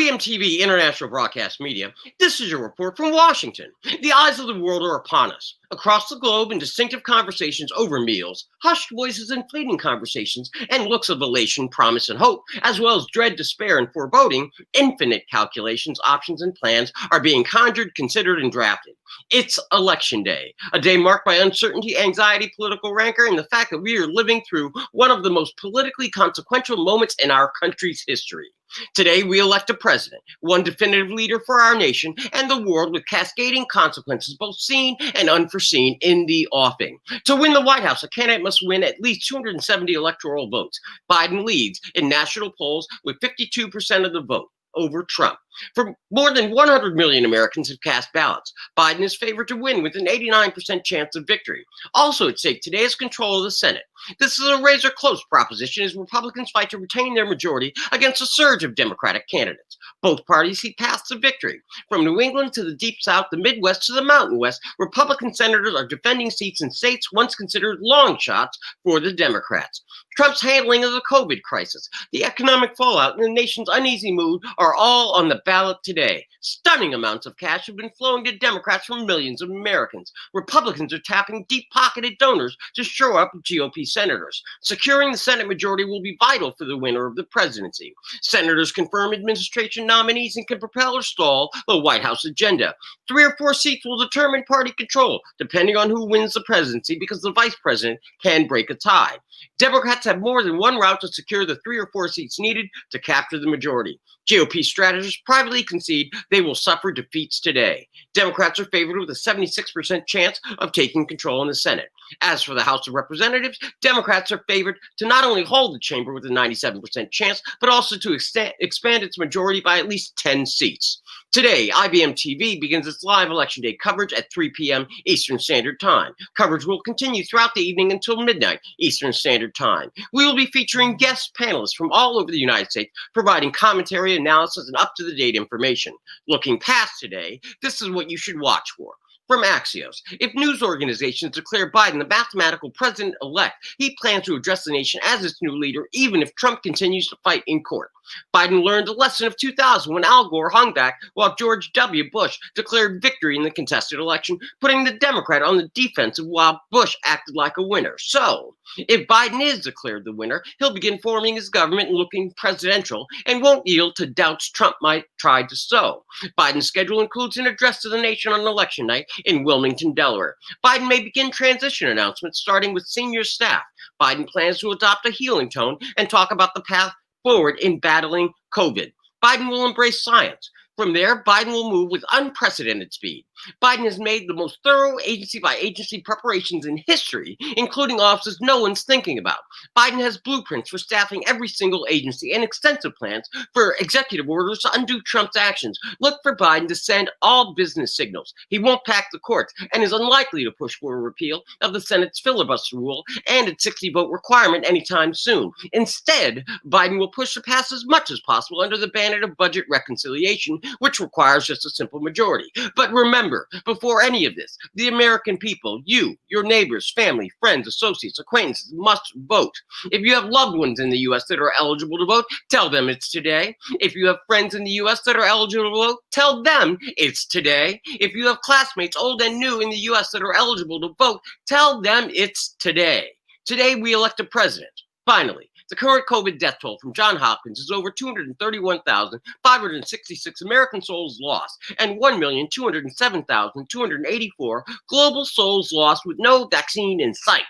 IBMTV International Broadcast Media, this is your report from Washington. The eyes of the world are upon us. Across the globe in distinctive conversations over meals, hushed voices and fleeting conversations, and looks of elation, promise, and hope, as well as dread, despair, and foreboding, infinite calculations, options, and plans are being conjured, considered, and drafted. It's Election Day, a day marked by uncertainty, anxiety, political rancor, and the fact that we are living through one of the most politically consequential moments in our country's history. Today, we elect a president, one definitive leader for our nation and the world with cascading consequences, both seen and unforeseen, in the offing. To win the White House, a candidate must win at least 270 electoral votes. Biden leads in national polls with 52% of the vote over Trump. For more than 100 million Americans have cast ballots. Biden is favored to win with an 89% chance of victory. Also at stake today is control of the Senate. This is a razor-close proposition as Republicans fight to retain their majority against a surge of Democratic candidates. Both parties see paths to victory. From New England to the Deep South, the Midwest to the Mountain West, Republican senators are defending seats in states once considered long shots for the Democrats. Trump's handling of the COVID crisis, the economic fallout, and the nation's uneasy mood are all on the ballot today. Stunning amounts of cash have been flowing to Democrats from millions of Americans. Republicans are tapping deep-pocketed donors to shore up GOP senators. Securing the Senate majority will be vital for the winner of the presidency. Senators confirm administration nominees and can propel or stall the White House agenda. 3 or 4 seats will determine party control, depending on who wins the presidency, because the vice president can break a tie. Democrats have more than one route to secure the 3 or 4 seats needed to capture the majority. GOP strategists privately concede they will suffer defeats today. Democrats are favored with a 76% chance of taking control in the Senate. As for the House of Representatives, Democrats are favored to not only hold the chamber with a 97% chance, but also to expand its majority by at least 10 seats. Today, IBM TV begins its live Election Day coverage at 3 p.m. Eastern Standard Time. Coverage will continue throughout the evening until midnight Eastern Standard Time. We will be featuring guest panelists from all over the United States, providing commentary, analysis, and up-to-the-date information. Looking past today, this is what you should watch for. From Axios, if news organizations declare Biden the mathematical president-elect, he plans to address the nation as its new leader, even if Trump continues to fight in court. Biden learned the lesson of 2000 when Al Gore hung back while George W. Bush declared victory in the contested election, putting the Democrat on the defensive while Bush acted like a winner. So, if Biden is declared the winner, he'll begin forming his government and looking presidential and won't yield to doubts Trump might try to sow. Biden's schedule includes an address to the nation on election night in Wilmington, Delaware. Biden may begin transition announcements starting with senior staff. Biden plans to adopt a healing tone and talk about the path forward in battling COVID. Biden will embrace science. From there, Biden will move with unprecedented speed. Biden has made the most thorough agency-by-agency preparations in history, including offices no one's thinking about. Biden has blueprints for staffing every single agency and extensive plans for executive orders to undo Trump's actions. Look for Biden to send all business signals. He won't pack the courts and is unlikely to push for a repeal of the Senate's filibuster rule and its 60-vote requirement anytime soon. Instead, Biden will push to pass as much as possible under the banner of budget reconciliation, which requires just a simple majority. But remember, before any of this, the American people, you, your neighbors, family, friends, associates, acquaintances, must vote. If you have loved ones in the U.S. that are eligible to vote, tell them it's today. If you have friends in the U.S. that are eligible to vote, tell them it's today. If you have classmates, old and new, in the U.S. that are eligible to vote, tell them it's today. Today, we elect a president. Finally, the current COVID death toll from Johns Hopkins is over 231,566 American souls lost and 1,207,284 global souls lost with no vaccine in sight.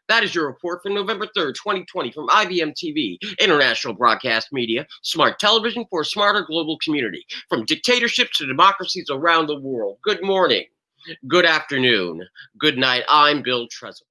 That is your report for November 3rd, 2020 from IBM TV, International Broadcast Media, smart television for a smarter global community. From dictatorships to democracies around the world. Good morning, good afternoon, good night. I'm Bill Trezevant.